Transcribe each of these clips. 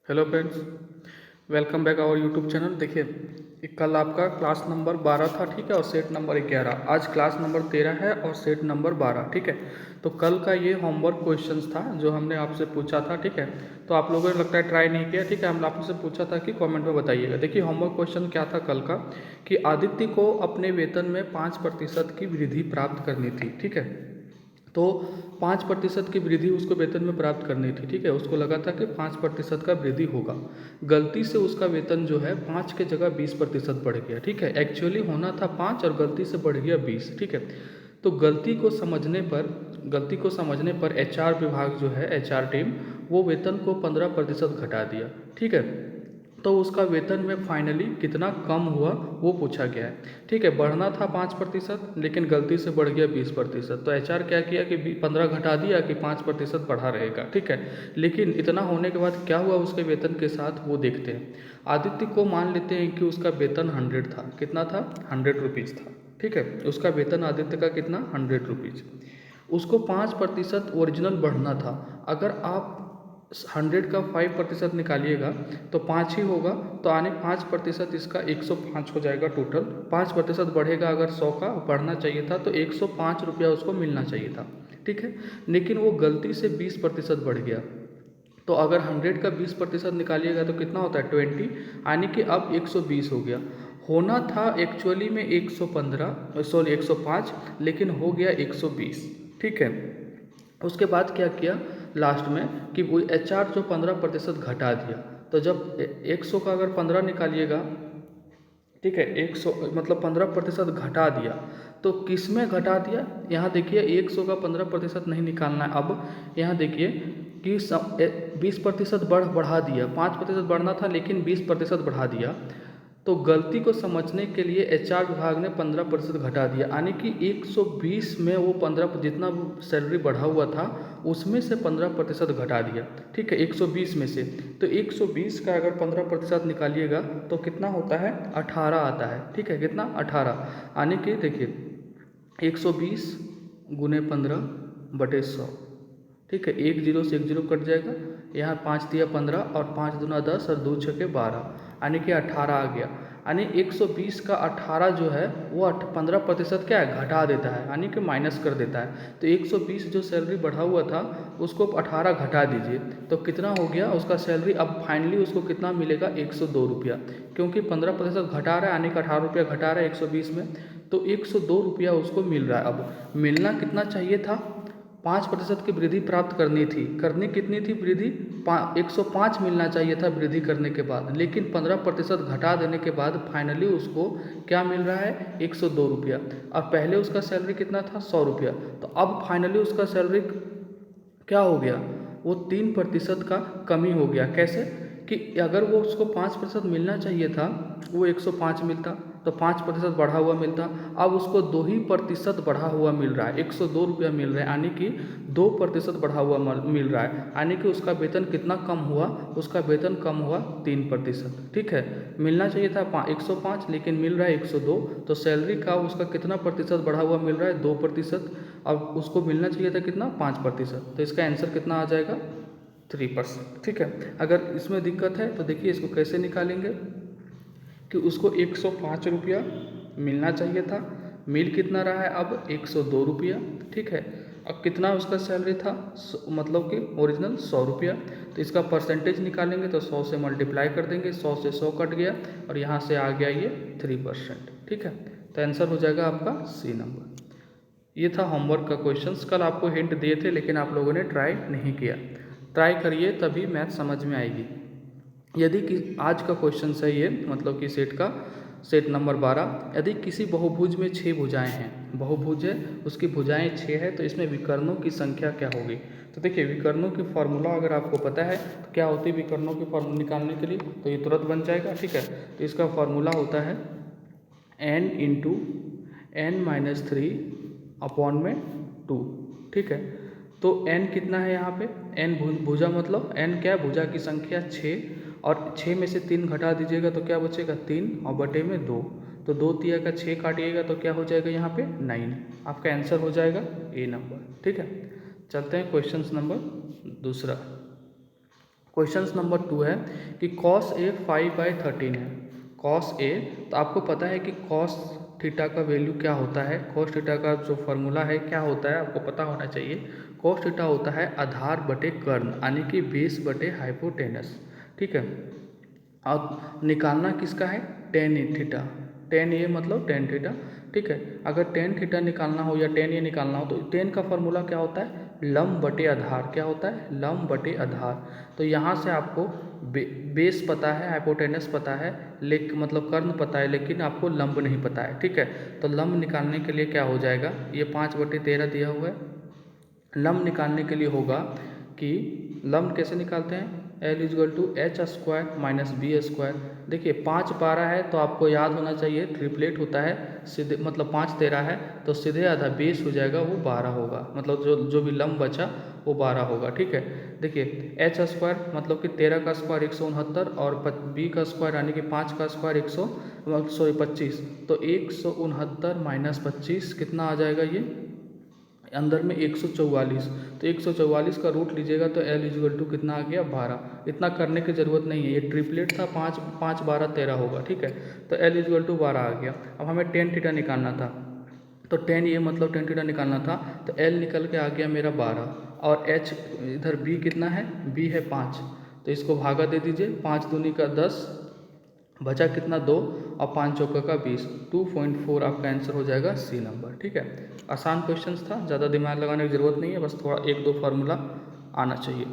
Hello friends, welcome back our YouTube channel. देखिए, कल आपका क्लास नंबर 12 था, ठीक है, और सेट नंबर 11। आज क्लास नंबर 13 है और सेट नंबर 12, ठीक है। तो कल का ये होमवर्क क्वेश्चंस था जो हमने आपसे पूछा था, ठीक है। तो आप लोगों ने लगता है ट्राई नहीं किया, ठीक है। हमने आपसे पूछा था कि कमेंट में बताइएगा। देखिए, होमवर्क क्वेश्चन क्या था कल का, कि आदित्य को अपने वेतन में 5% की वृद्धि प्राप्त करनी थी, ठीक है। तो 5% की वृद्धि उसको वेतन में प्राप्त करनी थी, ठीक है। उसको लगा था कि 5% का वृद्धि होगा। गलती से उसका वेतन जो है 5 के जगह 20% बढ़ गया, ठीक है। एक्चुअली होना था 5 और गलती से बढ़ गया 20, ठीक है। तो गलती को समझने पर एचआर विभाग जो है, एचआर टीम, वो वेतन को 15% घटा दिया, ठीक है। तो उसका वेतन में फाइनली कितना कम हुआ वो पूछा गया है, ठीक है। बढ़ना था 5%, लेकिन गलती से बढ़ गया 20%। तो एचआर क्या किया कि 15 घटा दिया कि 5% बढ़ा रहेगा, ठीक है। लेकिन इतना होने के बाद क्या हुआ उसके वेतन के साथ, वो देखते हैं। आदित्य को मान लेते हैं कि उसका वेतन 100 था। कितना था? 100 रुपीज़ था, ठीक है। उसका वेतन आदित्य का कितना? 100 रुपीज़। उसको 5% ओरिजिनल बढ़ना था। अगर आप 100 का 5% निकालिएगा तो 5 ही होगा। तो आने 5% इसका 105 हो जाएगा टोटल। 5% बढ़ेगा, अगर 100 का बढ़ना चाहिए था तो 105 रुपया उसको मिलना चाहिए था, ठीक है। लेकिन वो गलती से 20% बढ़ गया। तो अगर 100 का 20% निकालिएगा तो कितना होता है? 20, यानी कि अब 120 हो गया। होना था एक्चुअली में 115, सॉरी 105, लेकिन हो गया 120, ठीक है। उसके बाद क्या किया लास्ट में, कि वो एचआर जो 15% घटा दिया। तो जब 100 का अगर 15 निकालिएगा, ठीक है, 100 मतलब 15% घटा दिया। तो किस में घटा दिया? यहाँ देखिए, 100 का 15% नहीं निकालना है। अब यहाँ देखिए कि 20% बढ़ा दिया। 5% बढ़ना था लेकिन 20% बढ़ा दिया। तो गलती को समझने के लिए एचआर विभाग ने 15% घटा दिया, यानी कि 120 में वो 15 जितना सैलरी बढ़ा हुआ था उसमें से 15% घटा दिया, ठीक है, 120 में से। तो 120 का अगर 15% निकालिएगा तो कितना होता है? 18 आता है, ठीक है। कितना? 18, यानी कि देखिए 120 गुने 15/100, ठीक है। एक जीरो से एक जीरो कट जाएगा। यहाँ 5 दिया 15 और 5 दूना 10 और 2 छके 12, यानी कि 18 आ गया। यानी 120 का 18 जो है वो 15% क्या है? घटा देता है, यानी कि माइनस कर देता है। तो 120 जो सैलरी बढ़ा हुआ था उसको 18 घटा दीजिए तो कितना हो गया उसका सैलरी? अब फाइनली उसको कितना मिलेगा? 102 रुपया, क्योंकि 15% घटा रहा है, यानी कि 18 रुपया घटा रहा है 120 में। तो 102 रुपया उसको मिल रहा है। अब मिलना कितना चाहिए था? 5% की वृद्धि प्राप्त करनी थी। करनी कितनी थी वृद्धि? 105 मिलना चाहिए था वृद्धि करने के बाद, लेकिन 15% घटा देने के बाद फाइनली उसको क्या मिल रहा है? 102 रुपया। और पहले उसका सैलरी कितना था? 100 रुपया। तो अब फाइनली उसका सैलरी क्या हो गया? वो 3% का कमी हो गया। कैसे? कि अगर वो उसको 5% मिलना चाहिए था, वो 105 मिलता, तो 5% बढ़ा हुआ मिलता। अब उसको 2% बढ़ा हुआ मिल रहा है, 102 रुपया मिल रहा है, यानी कि 2% बढ़ा हुआ मिल रहा है। यानी कि उसका वेतन कितना कम हुआ? उसका वेतन कम हुआ 3%, ठीक है। मिलना चाहिए था 105, लेकिन मिल रहा है 102। तो सैलरी का उसका कितना प्रतिशत बढ़ा हुआ मिल रहा है? 2%। अब उसको मिलना चाहिए था कितना? 5%। तो इसका आंसर कितना आ जाएगा? 3%, ठीक है। अगर इसमें दिक्कत है तो देखिए इसको कैसे निकालेंगे, कि उसको 105 रुपया मिलना चाहिए था, मिल कितना रहा है अब? 102 रुपया, ठीक है। अब कितना उसका सैलरी था? मतलब कि ओरिजिनल 100 रुपया। तो इसका परसेंटेज निकालेंगे तो 100 से मल्टीप्लाई कर देंगे, 100 से 100 कट गया और यहाँ से आ गया ये 3%, ठीक है। तो आंसर हो जाएगा आपका सी नंबर। ये था होमवर्क का क्वेश्चंस। कल आपको हिंट दिए थे लेकिन आप लोगों ने ट्राई नहीं किया। ट्राई करिए तभी मैथ समझ में आएगी। यदि कि आज का क्वेश्चन है ये, मतलब कि सेट नंबर 12, यदि किसी बहुभुज में 6 भुजाएं हैं, बहुभुज है उसकी भुजाएं 6 है, तो इसमें विकर्णों की संख्या क्या होगी? तो देखिए, विकर्णों की फॉर्मूला अगर आपको पता है तो क्या होती है विकर्णों की फॉर्मूला निकालने के लिए, तो ये तुरंत बन जाएगा, ठीक है। तो इसका फॉर्मूला होता है n इंटू n-3 अपॉन में 2, ठीक है। तो n कितना है यहाँ पे? n भुजा, मतलब n क्या है? भुजा की संख्या 6, और 6 में से 3 घटा दीजिएगा तो क्या बचेगा? 3 और बटे में 2। तो 2 तिया का 6 काटिएगा तो क्या हो जाएगा यहाँ पे? 9। आपका आंसर हो जाएगा ए नंबर, ठीक है। चलते हैं क्वेश्चन नंबर दूसरा। क्वेश्चन नंबर 2 है कि कॉस ए 5/13 है। कॉस ए, तो आपको पता है कि कॉस थीटा का वैल्यू क्या होता है, कॉस थीटा का जो फॉर्मूला है क्या होता है, आपको पता होना चाहिए। कॉस थीटा होता है आधार बटे कर्ण, यानी कि बेस बटे हाइपोटेनस। ठीक है, अब निकालना किसका है, टेन ए थीटा, टेन ए मतलब टेन थीटा। ठीक है, अगर टेन थीटा निकालना हो या टेन ए निकालना हो तो टेन का फॉर्मूला क्या होता है, लंब बटे आधार। क्या होता है, लंब बटे आधार। तो यहाँ से आपको बेस पता है, हाइपोटेनस पता है, लेकिन मतलब कर्ण पता है, लेकिन आपको लंब नहीं पता है। ठीक है, तो लंब निकालने के लिए क्या हो जाएगा, ये 5/13 दिया हुआ है। लंब निकालने के लिए होगा कि लंब कैसे निकालते हैं, L=H² माइनस B²। देखिए 5/12 है तो आपको याद होना चाहिए ट्रिपलेट होता है, सीधे मतलब 5/13 है तो सीधे आधा बेस हो जाएगा, वो 12 होगा, मतलब जो भी लंब बचा वो 12 होगा। ठीक है, देखिए H² मतलब कि 13 का स्क्वायर 169 और B का स्क्वायर यानी कि 5 का स्क्वायर 25, तो 169 माइनस 25 कितना आ जाएगा, ये अंदर में 144, तो 144 का रूट लीजिएगा तो L= कितना आ गया, 12। इतना करने की ज़रूरत नहीं है, ये ट्रिपलेट था, 5 5 12 13 होगा। ठीक है, तो L= 12 आ गया। अब हमें टेन थीटा निकालना था, तो टेन ये मतलब टेन थीटा निकालना था, तो L निकल के आ गया मेरा 12, और H इधर B कितना है, B है 5, तो इसको भागा दे दीजिए, 5 दूनी का 10, बचा कितना 2, और 5 चौका का 20, 2.4 आपका आंसर हो जाएगा सी नंबर। ठीक है, आसान क्वेश्चन था, ज़्यादा दिमाग लगाने की ज़रूरत नहीं है, बस थोड़ा 1-2 फार्मूला आना चाहिए।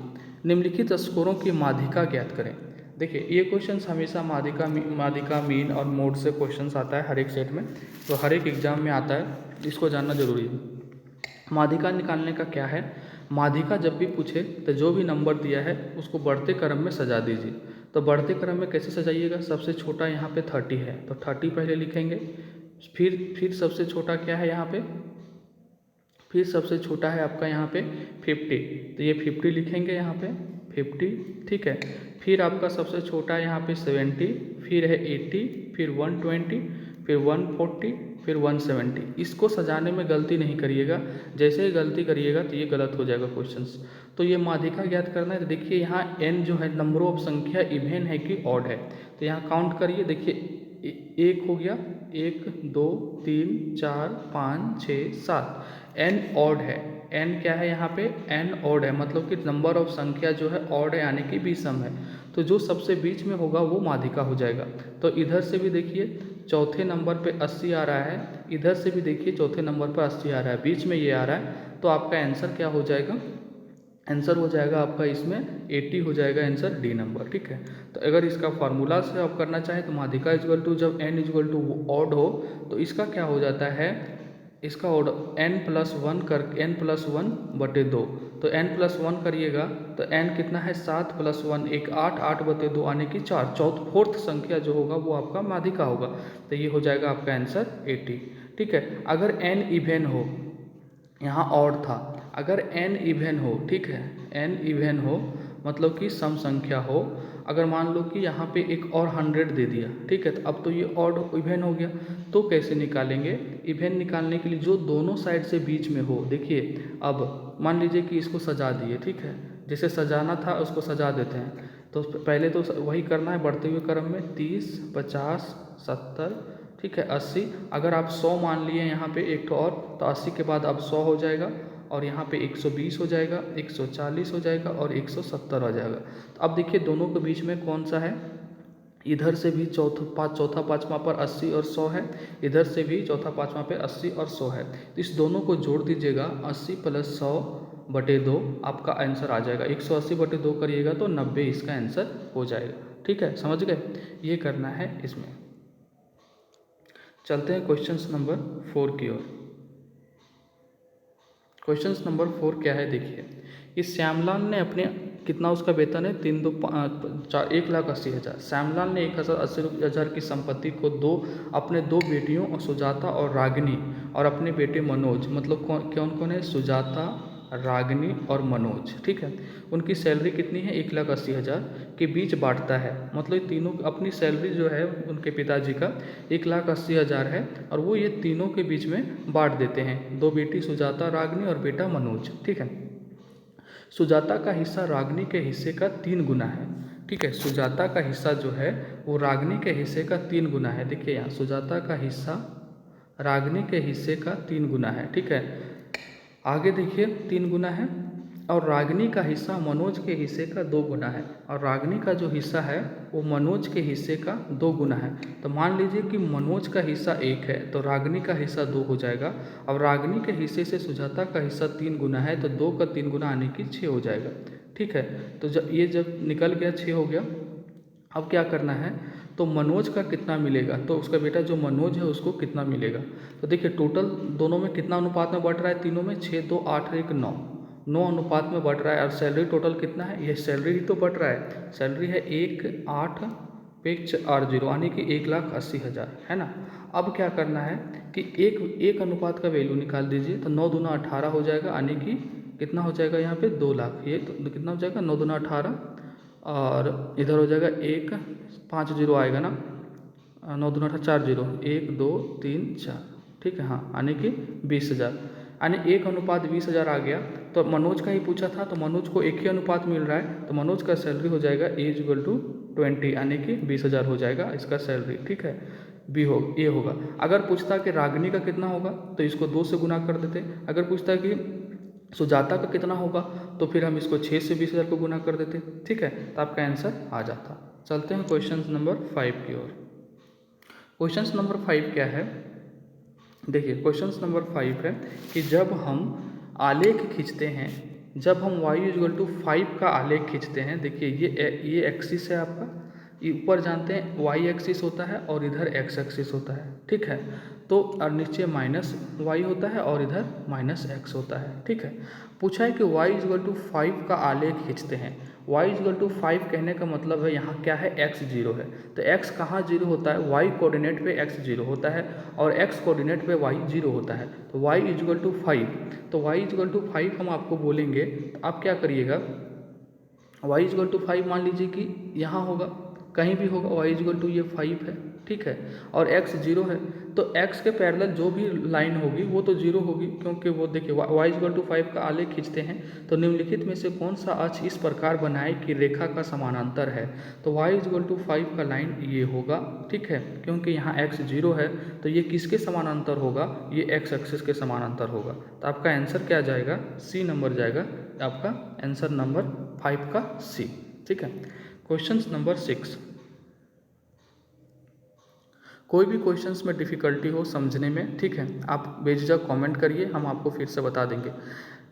निम्नलिखित स्कोरों की माध्यिका ज्ञात करें। देखिए ये क्वेश्चन हमेशा माध्यिका मीन और मोड से क्वेश्चन आता है हर एक सेट में, तो हर एक एग्जाम में आता है, इसको जानना जरूरी है। माध्यिका निकालने का क्या है, माध्यिका जब भी पूछे तो जो भी नंबर दिया है उसको बढ़ते क्रम में सजा दीजिए। तो बढ़ते क्रम में कैसे सजाइएगा, सबसे छोटा यहाँ पे 30 है तो 30 पहले लिखेंगे, फिर सबसे छोटा क्या है यहाँ पे, फिर सबसे छोटा है आपका यहाँ पे 50, तो ये 50 लिखेंगे यहाँ पे 50। ठीक है, फिर आपका सबसे छोटा है यहाँ पे 70, फिर है 80, फिर 120, फिर 140, फिर 170। इसको सजाने में गलती नहीं करिएगा, जैसे ही गलती करिएगा तो ये गलत हो जाएगा क्वेश्चंस। तो ये माध्यिका ज्ञात करना है, तो देखिए यहाँ n जो है नंबर ऑफ संख्या इवेन है कि ऑड है, तो यहाँ काउंट करिए। देखिए एक हो गया, 1 2 3 4 5 6 7, n ऑड है, n क्या है यहाँ पे, n ऑड है, मतलब कि नंबर ऑफ संख्या जो है ऑड है यानी कि विषम है, तो जो सबसे बीच में होगा वो माध्यिका हो जाएगा। तो इधर से भी देखिए चौथे नंबर पे 80 आ रहा है, इधर से भी देखिए चौथे नंबर पर 80 आ रहा है, बीच में ये आ रहा है, तो आपका आंसर क्या हो जाएगा, आंसर हो जाएगा आपका इसमें 80 हो जाएगा आंसर डी नंबर। ठीक है, तो अगर इसका फार्मूला से आप करना चाहें तो माध्यिका जब n ऑड हो तो इसका क्या हो जाता है, इसका ऑर्ड n+1 कर n+1/2, तो n+1 करिएगा तो n कितना है 7 + 1 एक 8, 8/2 आने की 4, फोर्थ संख्या जो होगा वो आपका माध्यिका होगा, तो ये हो जाएगा आपका आंसर 80। ठीक है, अगर n इवेन हो, यहाँ ऑड था, अगर n इवेन हो, ठीक है n इवेन हो मतलब कि सम संख्या हो, अगर मान लो कि यहाँ पे एक और 100 दे दिया, ठीक है, तो अब तो ये ऑड इवेन हो गया, तो कैसे निकालेंगे, इवेन निकालने के लिए जो दोनों साइड से बीच में हो। देखिए अब मान लीजिए कि इसको सजा दिए, ठीक है, जैसे सजाना था उसको सजा देते हैं, तो पहले तो वही करना है बढ़ते हुए क्रम में 30 50 70, ठीक है 80, अगर आप 100 मान लिए यहाँ पे एक तो और, तो 80 के बाद अब 100 हो जाएगा, और यहाँ पे 120 हो जाएगा, 140 हो जाएगा और 170 हो जाएगा। तो अब देखिए दोनों के बीच में कौन सा है, इधर से भी चौथा पाँचवा पर 80 और 100 है, इधर से भी चौथा पाँचवा पे 80 और 100 है, तो इस दोनों को जोड़ दीजिएगा, 80 + 100/2 आपका आंसर आ जाएगा, 180/2 करिएगा तो 90 इसका आंसर हो जाएगा। ठीक है, समझ गए, ये करना है इसमें। चलते हैं क्वेश्चन नंबर 4 की ओर। क्वेश्चन नंबर 4 क्या है, देखिए इस श्यामलाल ने अपने कितना उसका वेतन है 3 2 4 1,80,000। श्यामलाल ने 1,80,000 की संपत्ति को अपने दो बेटियों और सुजाता और रागिनी और अपने बेटे मनोज, मतलब कौन कौन है, सुजाता रागिनी और मनोज, ठीक है, उनकी सैलरी कितनी है 1,80,000 के बीच बांटता है, मतलब ये तीनों अपनी सैलरी जो है उनके पिताजी का 1,80,000 है और वो ये तीनों के बीच में बांट देते हैं, दो बेटी सुजाता रागिनी और बेटा मनोज। ठीक है, सुजाता का हिस्सा रागिनी के हिस्से का 3 गुना है। ठीक है, सुजाता का हिस्सा जो है वो रागिनी के हिस्से का 3 गुना है। देखिए यहाँ सुजाता का हिस्सा रागिनी के हिस्से का 3 गुना है। ठीक है, आगे देखिए 3 गुना है, और रागिनी का हिस्सा मनोज के हिस्से का 2 गुना है, और रागिनी का जो हिस्सा है वो मनोज के हिस्से का 2 गुना है। तो मान लीजिए कि मनोज का हिस्सा 1 है तो रागिनी का हिस्सा 2 हो जाएगा। अब रागिनी के हिस्से से सुजाता का हिस्सा 3 गुना है तो 2 का 3 गुना आने की 6 हो जाएगा। ठीक है, तो जब निकल गया 6 हो गया, अब क्या करना है, तो मनोज का कितना मिलेगा, तो उसका बेटा जो मनोज है उसको कितना मिलेगा। तो देखिए टोटल दोनों में कितना अनुपात में बढ़ रहा है, तीनों में 6 2 8 1 9, 9 अनुपात में बढ़ रहा है। और सैलरी टोटल कितना है, ये सैलरी ही तो बढ़ रहा है, सैलरी है 1 8 पेच 8 0 यानी कि 1,80,000 है ना। अब क्या करना है कि एक अनुपात का वैल्यू निकाल दीजिए, तो 9 दूना 18 हो जाएगा, यानी कि कितना हो जाएगा यहाँ पे 2 लाख। ये तो कितना हो जाएगा 9 दूना 18, और इधर हो जाएगा 1 5 0 आएगा ना, 9 दूना 18 4 0 1 2 3 4। ठीक है, हाँ, यानी कि 20,000, यानी 1:20,000 आ गया। तो मनोज का ही पूछा था तो मनोज को एक ही अनुपात मिल रहा है, तो मनोज का सैलरी हो जाएगा A=20 यानी कि 20,000 हो जाएगा इसका सैलरी। ठीक है, ये होगा। अगर पूछता कि रागिनी का कितना होगा तो इसको 2 से गुना कर देते। अगर पूछता कि सुजाता का कितना होगा तो फिर हम इसको 6 से 20,000 को गुना कर देते। ठीक है, तो आपका आंसर आ जाता। चलते हैं क्वेश्चन नंबर 5 की ओर। क्वेश्चन नंबर 5 क्या है, देखिए क्वेश्चन नंबर 5 है कि जब हम आलेख खींचते हैं, जब हम y=5 का आलेख खींचते हैं, देखिए ये एक्सिस है आपका, ये ऊपर जानते हैं y एक्सिस होता है और इधर x एक्सिस होता है। ठीक है, तो और नीचे -y होता है और इधर -x होता है। ठीक है, पूछा है कि y=5 का आलेख खींचते हैं। y=5 कहने का मतलब है यहाँ क्या है, x 0 है, तो x कहाँ 0 होता है, y कोऑर्डिनेट पे x 0 होता है और x कोऑर्डिनेट पे y 0 होता है। तो y=5, तो y=5 हम आपको बोलेंगे तो आप क्या करिएगा, y=5 मान लीजिए कि यहाँ होगा, कहीं भी होगा, y= 5 है। ठीक है, और x 0 है, तो x के पैरेलल जो भी लाइन होगी वो तो 0 होगी, क्योंकि वो देखिए y=5 का आलेख खींचते हैं तो निम्नलिखित में से कौन सा अक्ष इस प्रकार बनाए कि रेखा का समानांतर है। तो y=5 का लाइन ये होगा। ठीक है, क्योंकि यहाँ x 0 है तो ये किसके समानांतर होगा, ये x एक्सिस के समानांतर होगा। तो आपका आंसर क्या जाएगा, सी नंबर जाएगा, आपका आंसर नंबर 5 का सी। ठीक है, क्वेश्चन नंबर 6। कोई भी क्वेश्चंस में डिफ़िकल्टी हो समझने में, ठीक है, आप बेझिझक कमेंट करिए, हम आपको फिर से बता देंगे।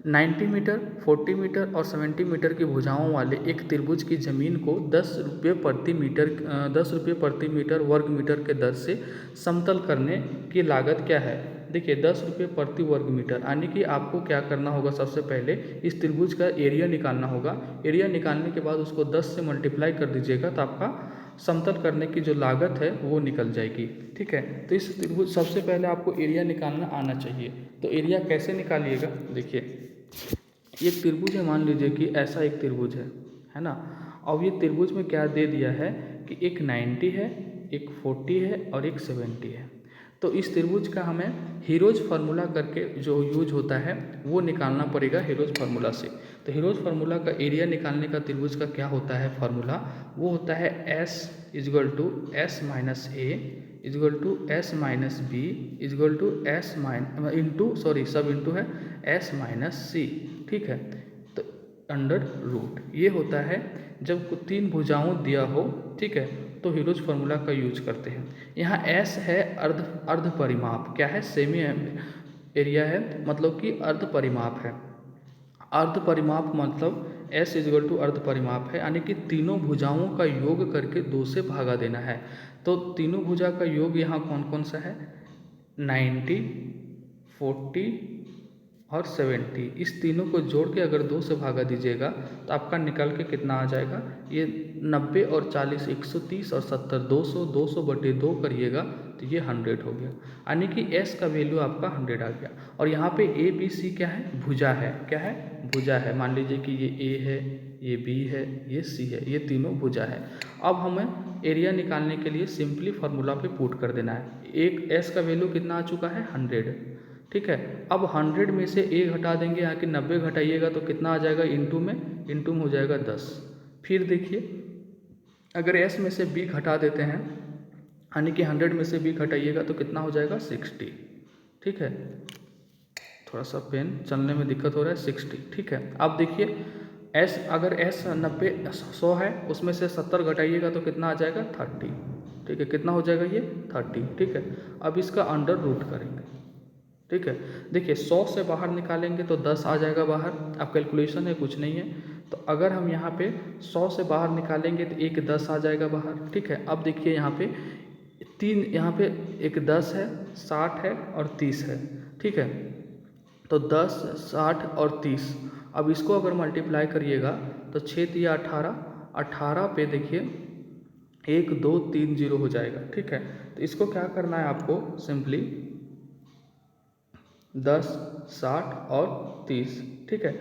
90 मीटर, 40 मीटर और 70 मीटर की भुजाओं वाले एक त्रिभुज की ज़मीन को 10 रुपये प्रति मीटर वर्ग मीटर के दर से समतल करने की लागत क्या है। देखिए 10 रुपये प्रति वर्ग मीटर, यानी कि आपको क्या करना होगा, सबसे पहले इस त्रिभुज का एरिया निकालना होगा। एरिया निकालने के बाद उसको 10 से मल्टीप्लाई कर दीजिएगा तो आपका समतल करने की जो लागत है वो निकल जाएगी। ठीक है, तो इस त्रिभुज सबसे पहले आपको एरिया निकालना आना चाहिए। तो एरिया कैसे निकालिएगा, देखिए एक त्रिभुज है, मान लीजिए कि ऐसा एक त्रिभुज है ना। अब ये त्रिभुज में क्या दे दिया है कि एक 90 है, एक 40 है और एक 70 है। तो इस त्रिभुज का हमें हीरोज फार्मूला करके जो यूज होता है वो निकालना पड़ेगा हीरोज फार्मूला से। तो हीरोज फार्मूला का एरिया निकालने का त्रिभुज का क्या होता है फार्मूला, वो होता है S = S minus A = S minus B = S into सब इंटू है S माइनस C। ठीक है, तो अंडर रूट ये होता है जब 3 भुजाओं दिया हो। ठीक है, तो हीरोज फार्मूला का यूज करते हैं। यहाँ S है अर्ध परिमाप, क्या है, सेमी एरिया है, मतलब कि अर्ध परिमाप है। अर्ध परिमाप मतलब S = अर्ध परिमाप है, यानी कि तीनों भुजाओं का योग करके 2 से भागा देना है। तो तीनों भुजा का योग यहाँ कौन कौन सा है, 90, 40 और 70, इस तीनों को जोड़ के अगर 2 से भागा दीजिएगा तो आपका निकल के कितना आ जाएगा, ये 90 और 40 130 और 70 200, 200/2 करिएगा तो ये 100 हो गया, यानी कि S का वैल्यू आपका 100 आ गया। और यहाँ पे ABC क्या है, भुजा है, क्या है, भुजा है। मान लीजिए कि ये A है, ये B है, ये C है, ये तीनों भुजा है। अब हमें एरिया निकालने के लिए सिंपली फार्मूला पे पुट कर देना है। एक S का वैल्यू कितना आ चुका है, 100, ठीक है। अब 100 में से a घटा देंगे, यहाँ कि 90 घटाइएगा तो कितना आ जाएगा, इंटू में हो जाएगा 10। फिर देखिए अगर s में से b घटा देते हैं, यानी कि 100 में से b घटाइएगा तो कितना हो जाएगा 60। ठीक है, थोड़ा सा पेन चलने में दिक्कत हो रहा है, 60। ठीक है, अब देखिए s, अगर s 100 है, उसमें से 70 घटाइएगा तो कितना आ जाएगा 30। ठीक है, कितना हो जाएगा ये 30। ठीक है, अब इसका अंडर रूट करेंगे। ठीक है, देखिए 100 से बाहर निकालेंगे तो 10 आ जाएगा बाहर। अब कैलकुलेशन है, कुछ नहीं है। तो अगर हम यहाँ पे 100 से बाहर निकालेंगे तो एक 10 आ जाएगा बाहर। ठीक है, अब देखिए यहाँ पे यहाँ पे एक 10 है, 60 है और 30 है। ठीक है, तो 10, 60 और 30, अब इसको अगर मल्टीप्लाई करिएगा तो 6 तिया 18, 18 पे देखिए 1 2 3 0 हो जाएगा। ठीक है, तो इसको क्या करना है आपको, सिंपली 10, 60 और 30। ठीक है,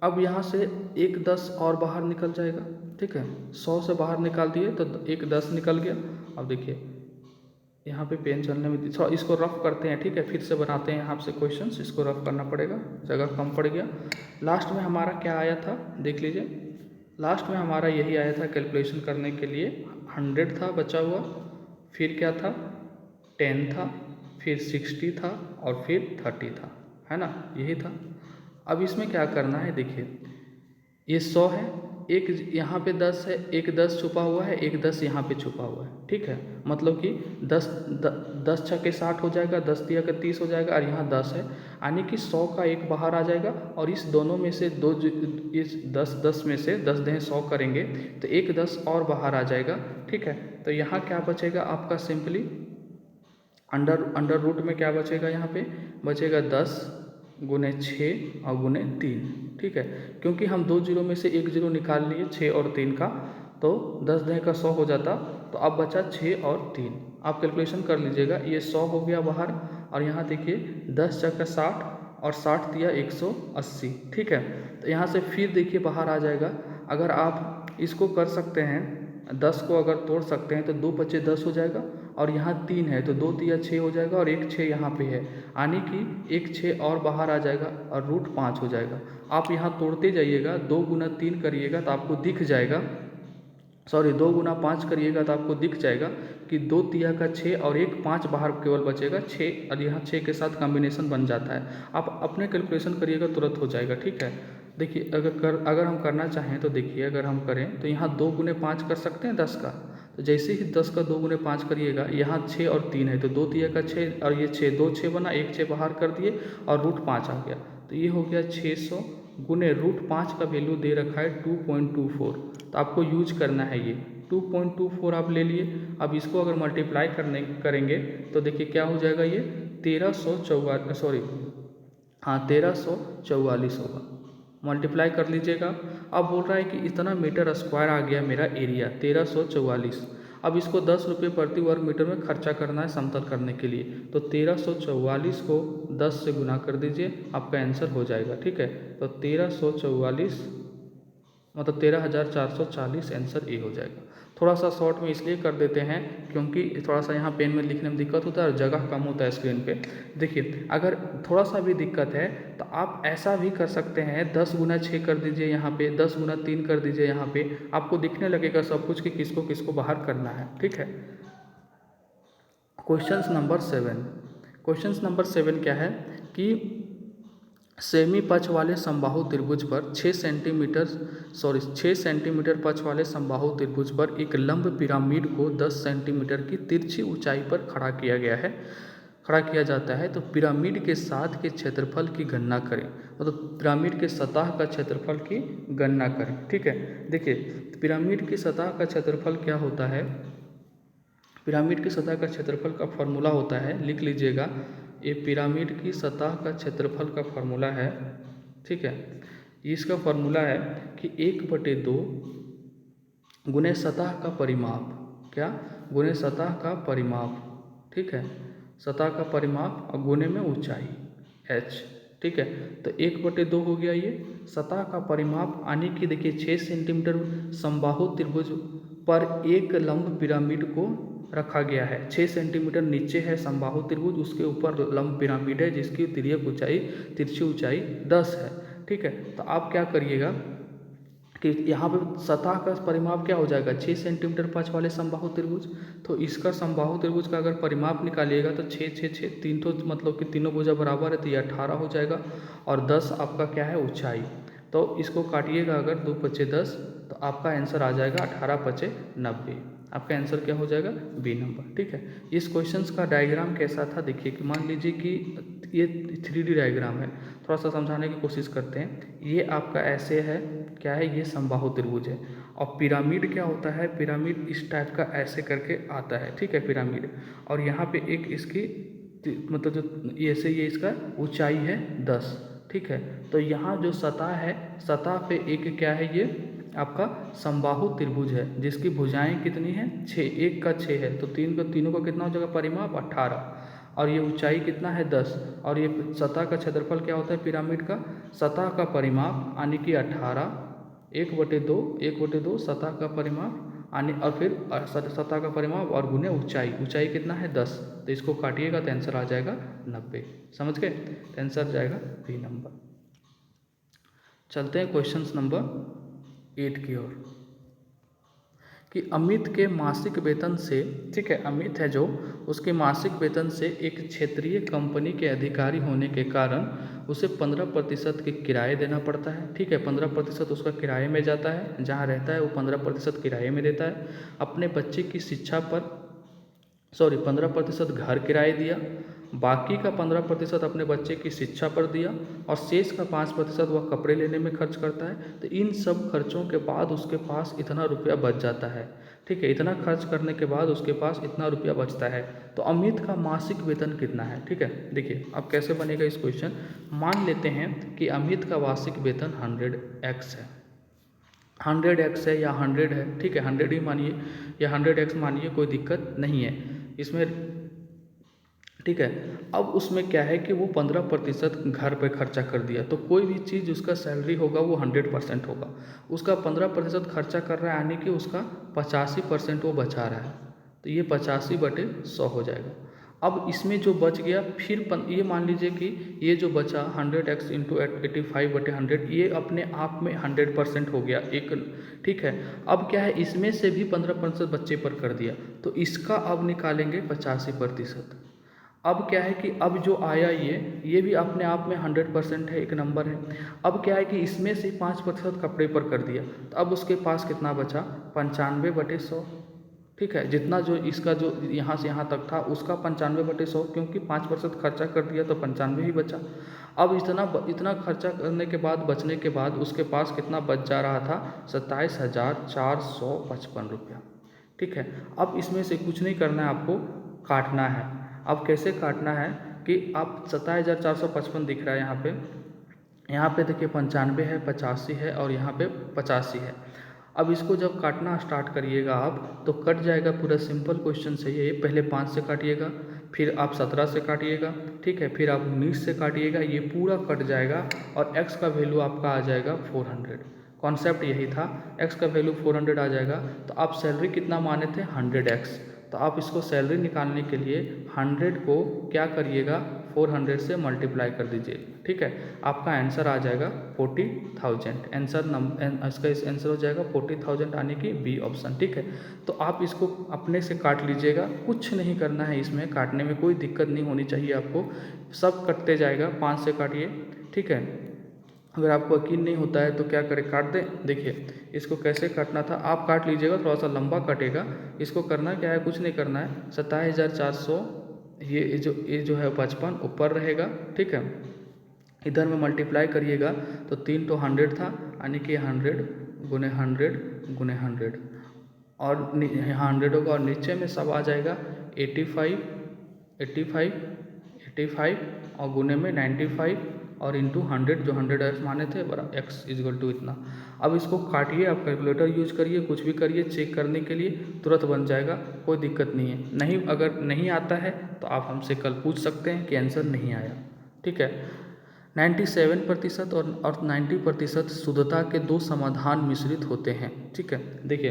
अब यहाँ से एक 10 और बाहर निकल जाएगा। ठीक है, 100 से बाहर निकाल दिए तो एक 10 निकल गया। अब देखिए यहाँ पे पेन चलने में, इसको रफ करते हैं। ठीक है, फिर से बनाते हैं यहाँ से क्वेश्चंस, इसको रफ करना पड़ेगा, जगह कम पड़ गया। लास्ट में हमारा क्या आया था देख लीजिए, लास्ट में हमारा यही आया था कैलकुलेशन करने के लिए, 100 था बचा हुआ, फिर क्या था 10 था, फिर 60 था और फिर 30 था, है ना, यही था। अब इसमें क्या करना है, देखिए ये 100 है, एक यहाँ पे 10 है, एक 10 छुपा हुआ है, एक 10 यहाँ पे छुपा हुआ है। ठीक है, मतलब कि 10 छक्के 60 हो जाएगा, 10 तिया का 30 हो जाएगा और यहाँ 10 है, यानी कि 100 का एक बाहर आ जाएगा और इस दोनों में से दो, इस 10 में से 10 दें 100 करेंगे तो एक 10 और बाहर आ जाएगा। ठीक है, तो यहाँ क्या बचेगा आपका, सिंपली अंडर रूट में क्या बचेगा, यहाँ पे बचेगा 10 गुने 6 और गुने 3। ठीक है, क्योंकि हम 2 जीरो में से एक जीरो निकाल लिए 6 और 3 का, तो 10 दें का 100 हो जाता, तो अब बचा 6 और 3। आप कैलकुलेशन कर लीजिएगा, ये 100 हो गया बाहर और यहाँ देखिए 10 चक्का 60 और 60 दिया 180। ठीक है, तो यहाँ से फिर देखिए बाहर आ जाएगा। अगर आप इसको कर सकते हैं, 10 को अगर तोड़ सकते हैं तो 2 पच्चे 10 हो जाएगा और यहाँ 3 है तो 2 तिया 6 हो जाएगा और एक 6 यहाँ पे है, यानी कि एक 6 और बाहर आ जाएगा और रूट 5 हो जाएगा। आप यहाँ तोड़ते जाइएगा, 2 गुना 3 करिएगा तो आपको दिख जाएगा, 2 गुना 5 करिएगा तो आपको दिख जाएगा कि 2 तिया का 6 और एक 5 बाहर केवल बचेगा 6, और यहाँ 6 के साथ कॉम्बिनेशन बन जाता है। आप अपने कैलकुलेशन करिएगा, तुरंत हो जाएगा। ठीक है, देखिए अगर हम करना चाहें तो देखिए, अगर हम करें तो यहाँ 2 गुने 5 कर सकते हैं 10 का, तो जैसे ही 10 का 2 गुने 5 करिएगा, यहाँ 6 और 3 है तो 2 तिया का 6 और ये 6, 2 6 बना, एक 6 बाहर कर दिए और रूट 5 आ गया, तो ये हो गया 600 गुने रूट 5 का वैल्यू दे रखा है 2.24, तो आपको यूज करना है ये 2.24 आप ले लिए। अब इसको अगर मल्टीप्लाई करेंगे तो देखिए क्या हो जाएगा, ये 1344 होगा। मल्टीप्लाई कर लीजिएगा। अब बोल रहा है कि इतना मीटर स्क्वायर आ गया मेरा एरिया 1344। अब इसको 10 रुपये प्रति वर्ग मीटर में खर्चा करना है समतल करने के लिए, तो 1344 को 10 से गुना कर दीजिए, आपका आंसर हो जाएगा। ठीक है, तो 1344 मतलब 13,440 आंसर ए हो जाएगा। थोड़ा सा शॉर्ट में इसलिए कर देते हैं क्योंकि थोड़ा सा यहाँ पेन में लिखने में दिक्कत होता है और जगह कम होता है स्क्रीन पे। देखिए अगर थोड़ा सा भी दिक्कत है तो आप ऐसा भी कर सकते हैं, 10 गुना 6 कर दीजिए यहाँ पे, 10 गुना 3 कर दीजिए यहाँ पे, आपको दिखने लगेगा सब कुछ कि किसको किसको बाहर करना है। ठीक है, क्वेश्चन नंबर 7 क्या है कि सेमी पक्ष वाले समबाहु त्रिभुज पर 6 सेंटीमीटर पक्ष वाले समबाहु त्रिभुज पर एक लंब पिरामिड को 10 सेंटीमीटर की तिरछी ऊंचाई पर खड़ा किया जाता है। तो पिरामिड के साथ के क्षेत्रफल की गणना करें, मतलब पिरामिड के सतह का क्षेत्रफल की गणना करें। ठीक है, देखिए पिरामिड की सतह का क्षेत्रफल क्या होता है, पिरामिड की सतह का क्षेत्रफल का फॉर्मूला होता है, लिख लीजिएगा, ये पिरामिड की सतह का क्षेत्रफल का फॉर्मूला है। ठीक है, इसका फॉर्मूला है कि 1/2 गुने सतह का परिमाप, क्या गुने सतह का परिमाप। ठीक है, सतह का परिमाप और गुने में ऊंचाई h। ठीक है, तो 1/2 हो गया ये सतह का परिमाप, यानी कि देखिए 6 सेंटीमीटर समबाहु त्रिभुज पर एक लंब पिरामिड को रखा गया है। 6 सेंटीमीटर नीचे है समबाहु त्रिभुज, उसके ऊपर लंब पिरामिड है जिसकी तिरछी ऊंचाई 10 है। ठीक है, तो आप क्या करिएगा कि यहाँ पे सतह का परिमाप क्या हो जाएगा, 6 सेंटीमीटर पक्ष वाले समबाहु त्रिभुज। तो इसका समबाहु त्रिभुज का अगर परिमाप निकालिएगा तो 6 6 6 तीन तो मतलब कि तीनों भुजा बराबर है, तो ये 18 हो जाएगा। और 10 आपका क्या है, ऊंचाई। तो इसको काटिएगा अगर 2 पचे 10, तो आपका आंसर आ जाएगा 18 पचे 90। आपका आंसर क्या हो जाएगा, बी नंबर। ठीक है, इस क्वेश्चन का डायग्राम कैसा था देखिए कि मान लीजिए कि ये 3D डायग्राम है, थोड़ा सा समझाने की कोशिश करते हैं। ये आपका ऐसे है, क्या है, ये समबाहु त्रिभुज है। और पिरामिड क्या होता है, पिरामिड इस टाइप का ऐसे करके आता है। ठीक है, पिरामिड। और यहाँ पे एक इसकी मतलब जो ऐसे ये इसका ऊंचाई है 10। ठीक है, तो यहाँ जो सतह है, सतह पे एक क्या है, ये आपका समबाहु त्रिभुज है जिसकी भुजाएं कितनी हैं, 6, एक का 6 है, तो तीनों का कितना हो जाएगा परिमाप 18। और ये ऊंचाई कितना है 10। और ये सतह का क्षेत्रफल क्या होता है पिरामिड का, सतह का परिमाप यानी कि 18, 1/2 सतह का परिमाप आने, और फिर सतह का परिमाप और गुने ऊंचाई कितना है 10। तो इसको काटिएगा तो आंसर आ जाएगा 90। समझ गए, तो आंसर जाएगा बी नंबर। चलते हैं क्वेश्चन नंबर 8 की ओर, कि अमित के मासिक वेतन से, ठीक है, अमित है जो, उसके मासिक वेतन से एक क्षेत्रीय कंपनी के अधिकारी होने के कारण उसे 15% के किराए देना पड़ता है। ठीक है, 15% उसका किराए में जाता है, जहाँ रहता है वो 15% किराए में देता है। अपने बच्चे की शिक्षा पर 15% घर किराए दिया, बाकी का 15% अपने बच्चे की शिक्षा पर दिया, और शेष का 5% वह कपड़े लेने में खर्च करता है। तो इन सब खर्चों के बाद उसके पास इतना रुपया बच जाता है। ठीक है, इतना खर्च करने के बाद उसके पास इतना रुपया बचता है। तो अमित का मासिक वेतन कितना है। ठीक है, देखिए अब कैसे बनेगा इस क्वेश्चन। मान लेते हैं कि अमित का वार्षिक वेतन 100x है, 100x है या 100 है। ठीक है, 100 ही मानिए या 100x मानिए, कोई दिक्कत नहीं है इसमें। ठीक है, अब उसमें क्या है कि वो 15% घर पे खर्चा कर दिया। तो कोई भी चीज़ उसका सैलरी होगा वो 100% होगा, उसका 15% खर्चा कर रहा है, यानी कि उसका 85% वो बचा रहा है। तो ये 85/100 हो जाएगा। अब इसमें जो बच गया, फिर ये मान लीजिए कि ये जो बचा 100x × 85/100, ये अपने आप में 100% हो गया एक। ठीक है, अब क्या है, इसमें से भी 15% बच्चे पर कर दिया, तो इसका अब निकालेंगे 85%। अब क्या है कि अब जो आया ये भी अपने आप में 100% है, एक नंबर है। अब क्या है कि इसमें से 5% कपड़े पर कर दिया, तो अब उसके पास कितना बचा, 95/100। ठीक है, जितना जो इसका जो यहाँ से यहाँ तक था उसका 95/100, क्योंकि 5% खर्चा कर दिया तो 95 ही बचा। अब इतना खर्चा करने के बाद, बचने के बाद उसके पास कितना बच जा रहा था, 27,455 रुपया। ठीक है, अब इसमें से कुछ नहीं करना है, आपको काटना है। अब कैसे काटना है कि आप 27,455 दिख रहा है यहाँ पे देखिए 95 है, 85 है और यहाँ पे 85 है। अब इसको जब काटना स्टार्ट करिएगा आप, तो कट जाएगा पूरा। सिंपल क्वेश्चन सही है ये। पहले 5 से काटिएगा, फिर आप 17 से काटिएगा। ठीक है, फिर आप 19 से काटिएगा, ये पूरा कट जाएगा और x का वैल्यू आपका आ जाएगा 400। कॉन्सेप्ट यही था, x का वैल्यू 400 आ जाएगा। तो आप सैलरी कितना माने थे, 100x। तो आप इसको सैलरी निकालने के लिए 100 को क्या करिएगा, 400 से मल्टीप्लाई कर दीजिए। ठीक है, आपका आंसर आ जाएगा 40,000। इसका आंसर हो जाएगा 40,000, यानी कि बी ऑप्शन। ठीक है, तो आप इसको अपने से काट लीजिएगा, कुछ नहीं करना है इसमें, काटने में कोई दिक्कत नहीं होनी चाहिए आपको, सब कटते जाएगा। 5 से काटिए। ठीक है, अगर आपको यकीन नहीं होता है तो क्या करें, काट दें। देखिए इसको कैसे काटना था, आप काट लीजिएगा, थोड़ा सा लंबा कटेगा। इसको करना क्या है, कुछ नहीं करना है। 27,400 ये जो है 55 ऊपर रहेगा। ठीक है, इधर में मल्टीप्लाई करिएगा तो 3 तो 100 था, यानी कि 100 गुने 100 गुने 100, और यहाँ 100 होगा, और नीचे में सब आ जाएगा 85 85 85 और गुने में 95 और इंटू 100, जो 100x माने थे, बराबर x = इतना। अब इसको काटिए, आप कैलकुलेटर यूज करिए, कुछ भी करिए, चेक करने के लिए तुरंत बन जाएगा, कोई दिक्कत नहीं है। अगर नहीं आता है तो आप हमसे कल पूछ सकते हैं कि आंसर नहीं आया। ठीक है, 97% और 90% शुद्धता के दो समाधान मिश्रित होते हैं। ठीक है, देखिए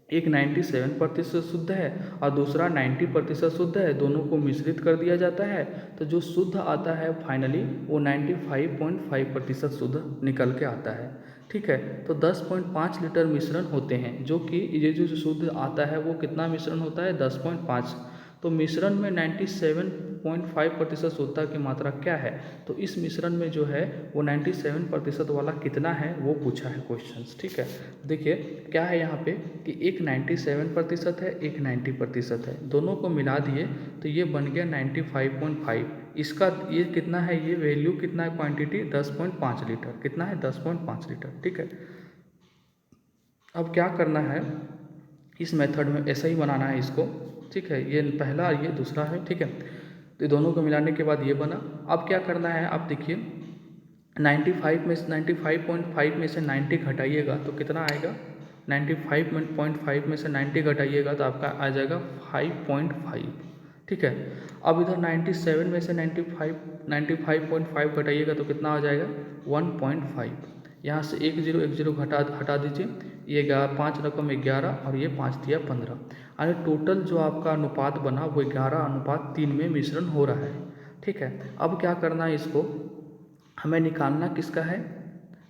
एक 97% शुद्ध है और दूसरा 90% शुद्ध है, दोनों को मिश्रित कर दिया जाता है तो जो शुद्ध आता है फाइनली वो 95.5% शुद्ध निकल के आता है। ठीक है, तो 10.5 लीटर मिश्रण होते हैं, जो कि ये जो शुद्ध आता है वो कितना मिश्रण होता है 10.5। तो मिश्रण में 97.5% शुद्धता की मात्रा क्या है, तो इस मिश्रण में जो है वो 97% वाला कितना है वो पूछा है क्वेश्चंस। ठीक है, देखिए क्या है यहाँ पे कि एक 97% है, एक 90% है, दोनों को मिला दिए तो ये बन गया 95.5। इसका ये कितना है, ये वैल्यू कितना है, क्वांटिटी 10.5 लीटर, कितना है 10.5 लीटर। ठीक है, अब क्या करना है, इस मेथड में ऐसा ही बनाना है इसको। ठीक है, ये पहला ये दूसरा है। ठीक है, तो दोनों को मिलाने के बाद ये बना। अब क्या करना है, आप देखिए 95.5 में से 90 घटाइएगा तो कितना आएगा, 95.5 में से 90 घटाइएगा तो आपका आ जाएगा 5.5। ठीक है, अब इधर 97 में से 95.5 घटाइएगा तो कितना आ जाएगा 1.5। यहाँ से एक जीरो हटा दीजिए, ये 5 रकम 11 और ये 5 दिया 15, और टोटल जो आपका अनुपात बना वो 11:3 में मिश्रण हो रहा है। ठीक है, अब क्या करना है, इसको हमें निकालना किसका है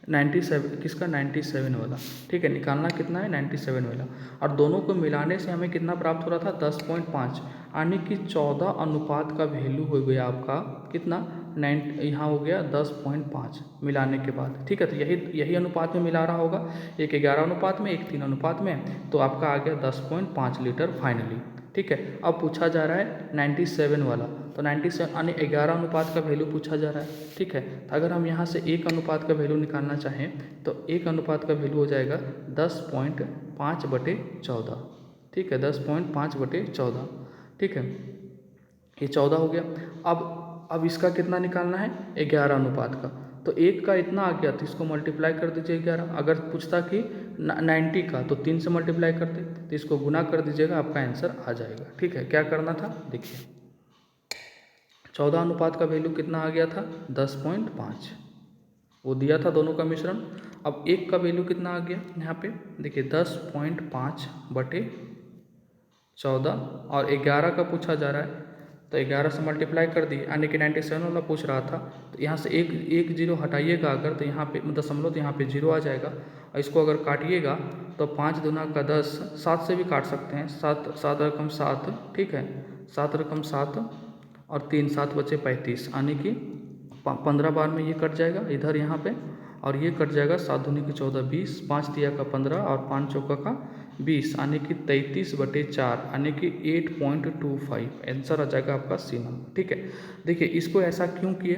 97, किसका 97 वाला। ठीक है, निकालना कितना है 97 वाला, और दोनों को मिलाने से हमें कितना प्राप्त हो रहा था 10.5, यानी कि 14 अनुपात का वैल्यू हो गया आपका कितना 9, यहाँ हो गया 10.5 मिलाने के बाद। ठीक है, तो यही अनुपात में मिला रहा होगा, एक 11 अनुपात में, एक 3 अनुपात में, तो आपका आ गया 10.5 लीटर फाइनली। ठीक है, अब पूछा जा रहा है 97 वाला, तो 97 यानी 11 अनुपात का वैल्यू पूछा जा रहा है। ठीक है, तो अगर हम यहाँ से एक अनुपात का वैल्यू निकालना चाहें तो एक अनुपात का वैल्यू हो जाएगा 10.5/14। ठीक है, 10.5/14। ठीक है, ये 14 हो गया। अब इसका कितना निकालना है 11 अनुपात का, तो एक का इतना आ गया तो इसको मल्टीप्लाई कर दीजिए 11। अगर पूछता कि 90 का तो 3 से मल्टीप्लाई करते, तो इसको गुना कर दीजिएगा, आपका आंसर आ जाएगा। ठीक है, क्या करना था देखिए, 14 अनुपात का वैल्यू कितना आ गया था 10.5, वो दिया था दोनों का मिश्रण। अब एक का वैल्यू कितना आ गया यहाँ पे देखिए 10.5/14, और 11 का पूछा जा रहा है तो 11 से मल्टीप्लाई कर दिए, यानी कि 97 वाला पूछ रहा था, तो यहाँ से एक जीरो हटाइएगा अगर, तो यहाँ पे दशमलव, तो यहाँ पे जीरो आ जाएगा, और इसको अगर काटिएगा तो 5 दूना का 10, 7 से भी काट सकते हैं, 7 रकम 7। ठीक है, 7 रकम 7 और 3 7 बचे 35, यानी कि 15 बार में ये कट जाएगा इधर यहाँ पे, और ये कट जाएगा 7 दूनी की 14 20, 5 तिया का 15 और 5 चौका का 20, यानी कि 33/4, यानी कि 8.25 आंसर आ जाएगा आपका सी नंबर। ठीक है, देखिए इसको ऐसा क्यों किए,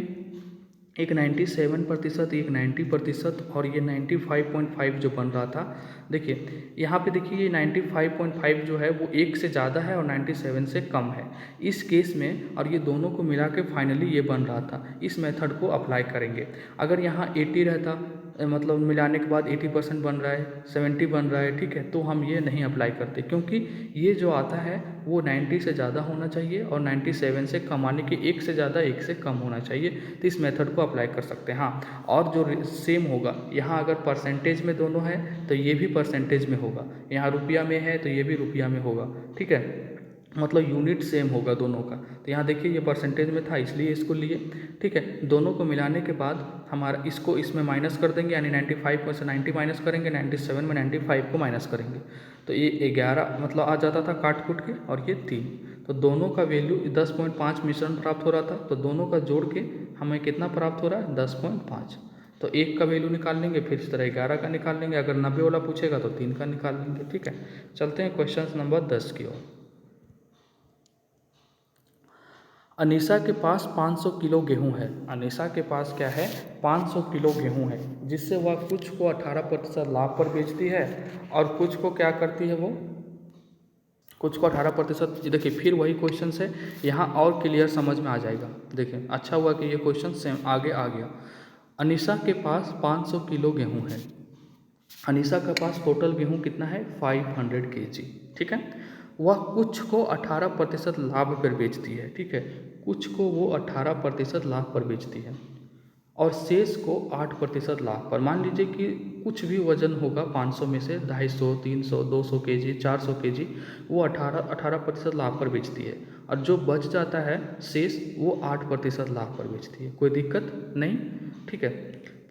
एक 97%, एक 90% और ये 95.5 जो बन रहा था। देखिए यहाँ पे देखिए ये 95.5 जो है वो 1 से ज़्यादा है और 97 से कम है इस केस में, और ये दोनों को मिला के फाइनली ये बन रहा था। इस मेथड को अप्लाई करेंगे। अगर यहाँ 80 रहता, मतलब मिलाने के बाद 80% बन रहा है, 70 बन रहा है, ठीक है, तो हम ये नहीं अप्लाई करते, क्योंकि ये जो आता है वो 90 से ज़्यादा होना चाहिए और 97 से कम, यानी कि 1 से ज़्यादा 1 से कम होना चाहिए, तो इस मेथड को अप्लाई कर सकते हैं। हाँ, और जो सेम होगा, यहाँ अगर परसेंटेज में दोनों है तो ये भी परसेंटेज में होगा, यहाँ रुपया में है तो ये भी रुपया में होगा। ठीक है, मतलब यूनिट सेम होगा दोनों का। तो यहाँ देखिए ये परसेंटेज में था इसलिए इसको लिए। ठीक है, दोनों को मिलाने के बाद हमारा इसको इसमें माइनस कर देंगे, यानी 95 में से 90 माइनस करेंगे, 97 में 95 को माइनस करेंगे, तो ये 11 मतलब आ जाता था काट कूट के, और ये 3, तो दोनों का वैल्यू 10.5 मिश्रण प्राप्त हो रहा था, तो दोनों का जोड़ के हमें कितना प्राप्त हो रहा है 10.5। तो एक का वैल्यू निकाल लेंगे, फिर इस तरह 11 का निकाल लेंगे, अगर 90 वाला पूछेगा तो 3 का निकाल लेंगे। ठीक है, चलते हैं क्वेश्चन नंबर 10 की ओर। अनीशा के पास 500 किलो गेहूँ है। अनीशा के पास क्या है 500 किलो गेहूँ है, जिससे वह कुछ को 18% लाभ पर बेचती है और कुछ को क्या करती है, वो कुछ को 18%। देखिए फिर वही क्वेश्चन है, यहाँ और क्लियर समझ में आ जाएगा। देखिए अच्छा हुआ कि ये क्वेश्चन सेम आगे आ गया। अनीशा के पास 500 किलो गेहूँ है। अनीशा के पास टोटल गेहूँ कितना है 500 kg। ठीक है, वह कुछ को 18% लाभ पर बेचती है। ठीक है, कुछ को वो 18% लाभ पर बेचती है और शेष को 8% लाभ पर। मान लीजिए कि कुछ भी वजन होगा 500 में से 250, 300, 200 केजी, 400 केजी, वो 18% लाभ पर बेचती है, और जो बच जाता है शेष वो 8% लाभ पर बेचती है। कोई दिक्कत नहीं, ठीक है।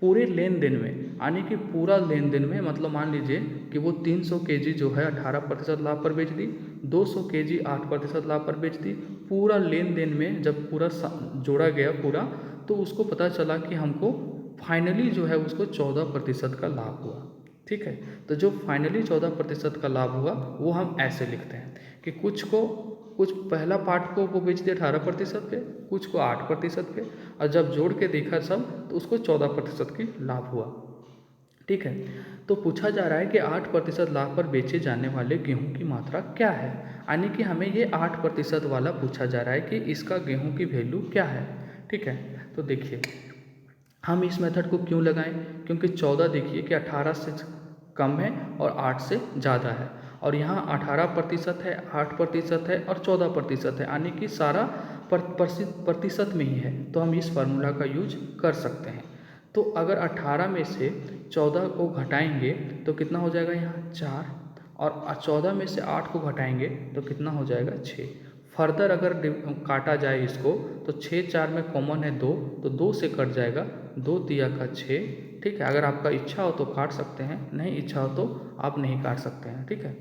पूरे लेन देन में, यानी कि पूरा लेन देन में, मतलब मान लीजिए कि वो 300 केजी जो है 18% लाभ पर बेच दी, 200 केजी 8% लाभ पर बेच दी। पूरा लेन देन में जब पूरा जोड़ा गया पूरा, तो उसको पता चला कि हमको फाइनली जो है उसको 14% का लाभ हुआ, ठीक है। तो जो फाइनली 14% का लाभ हुआ वो हम ऐसे लिखते हैं कि कुछ पहला पार्ट को वो बेच दिया 18% पे, कुछ को 8% पे, और जब जोड़ के देखा सब तो उसको 14% की लाभ हुआ, ठीक है। तो पूछा जा रहा है कि 8% लाभ पर बेचे जाने वाले गेहूं की मात्रा क्या है, यानी कि हमें ये 8% वाला पूछा जा रहा है कि इसका गेहूं की वैल्यू क्या है, ठीक है। तो देखिए हम इस मेथड को क्यों लगाएं, क्योंकि 14 देखिए कि 18 से कम है और 8 से ज़्यादा है, और यहाँ 18% है, 8% है और 14% है, यानी कि सारा प्रतिशत में ही है, तो हम इस फार्मूला का यूज कर सकते हैं। तो अगर 18 में से 14 को घटाएंगे तो कितना हो जाएगा, यहाँ 4, और 14 में से 8 को घटाएंगे तो कितना हो जाएगा 6। फर्दर अगर काटा जाए इसको तो 6 4 में कॉमन है 2, तो 2 से कट जाएगा, 2 तिया का 6, ठीक है। अगर आपका इच्छा हो तो काट सकते हैं, नहीं इच्छा हो तो आप नहीं काट सकते हैं, ठीक है।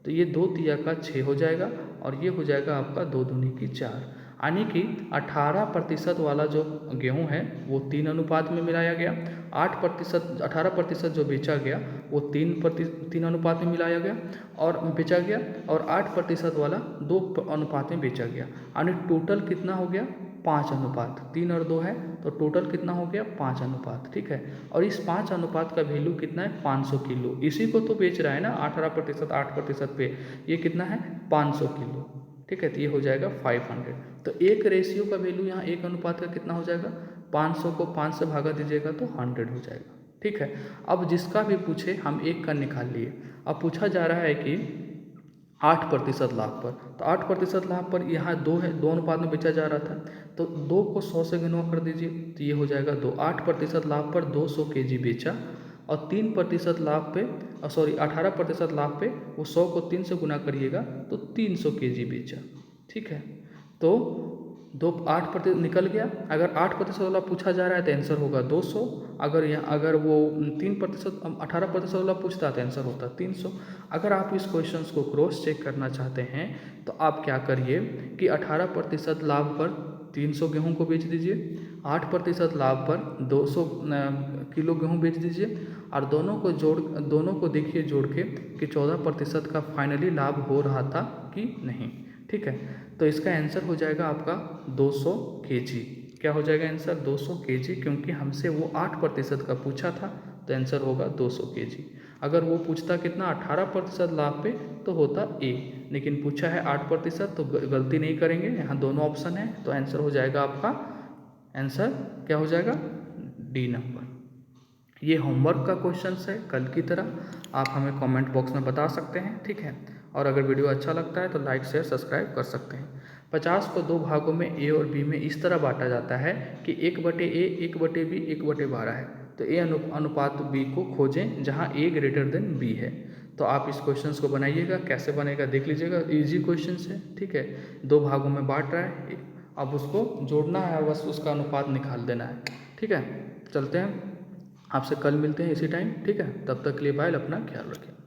तो ये 2 तिया का 6 हो जाएगा, और ये हो जाएगा आपका 2 दूनी की 4, यानी कि 18% वाला जो गेहूं है वो 3 अनुपात में मिलाया गया, 18% जो बेचा गया वो 3 अनुपात में मिलाया गया और बेचा गया, और 8% वाला 2 अनुपात में बेचा गया, यानी टोटल कितना हो गया 5 अनुपात, 3 और 2 है तो टोटल कितना हो गया 5 अनुपात, ठीक है। और इस 5 अनुपात का वैल्यू कितना है 500 किलो, इसी को तो बेच रहा है ना 18% 8% पे, ये कितना है 500 किलो, ठीक है। तो ये हो जाएगा 500। तो एक रेशियो का वैल्यू यहाँ एक अनुपात का कितना हो जाएगा, 500 को 5 से भागा दीजिएगा तो 100 हो जाएगा, ठीक है। अब जिसका भी पूछे हम एक का निकाल लिए। अब पूछा जा रहा है कि 8% लाभ पर, तो 8% लाभ पर यहाँ 2 है, 2 अनुपात में बेचा जा रहा था, तो 2 को 100 से गुणा कर दीजिए तो ये हो जाएगा 2। 8% लाभ पर 200 केजी बेचा, और 3% लाभ पे, 18% लाभ पे वो 100 को 3 से गुना करिएगा तो 300 केजी बेचा, ठीक है। तो 8% निकल गया। अगर 8% वाला पूछा जा रहा है तो आंसर होगा 200, अगर वो 3% 18% वाला पूछता है तो आंसर होता 300। अगर आप इस क्वेश्चन को क्रॉस चेक करना चाहते हैं तो आप क्या करिए कि 18% लाभ पर 300 गेहूँ को बेच दीजिए, 8% लाभ पर 200 किलो गेहूँ बेच दीजिए, और दोनों को देखिए जोड़ के कि 14% का फाइनली लाभ हो रहा था कि नहीं, ठीक है। तो इसका आंसर हो जाएगा आपका 200 केजी। क्या हो जाएगा आंसर 200 केजी, क्योंकि हमसे वो 8% का पूछा था तो आंसर होगा 200 केजी। अगर वो पूछता कितना 18% लाभ पे तो होता ए, लेकिन पूछा है 8% तो गलती नहीं करेंगे, यहाँ दोनों ऑप्शन है, तो आंसर हो जाएगा आपका, आंसर क्या हो जाएगा डी नंबर। ये होमवर्क का क्वेश्चन है, कल की तरह आप हमें कमेंट बॉक्स में बता सकते हैं, ठीक है। और अगर वीडियो अच्छा लगता है तो लाइक शेयर सब्सक्राइब कर सकते हैं। 50 को 2 भागों में ए और बी में इस तरह बांटा जाता है कि 1/a 1/b 1/12 है, तो ए अनुपात बी को खोजें जहां a ग्रेटर देन b है। तो आप इस क्वेश्चन को बनाइएगा, कैसे बनेगा देख लीजिएगा, इजी क्वेश्चन है, ठीक है। 2 भागों में बांट रहा है, अब उसको जोड़ना है, बस उसका अनुपात निकाल देना है, ठीक है। चलते हैं, आपसे कल मिलते हैं इसी टाइम, ठीक है। तब तक के लिए बाय, अपना ख्याल रखें।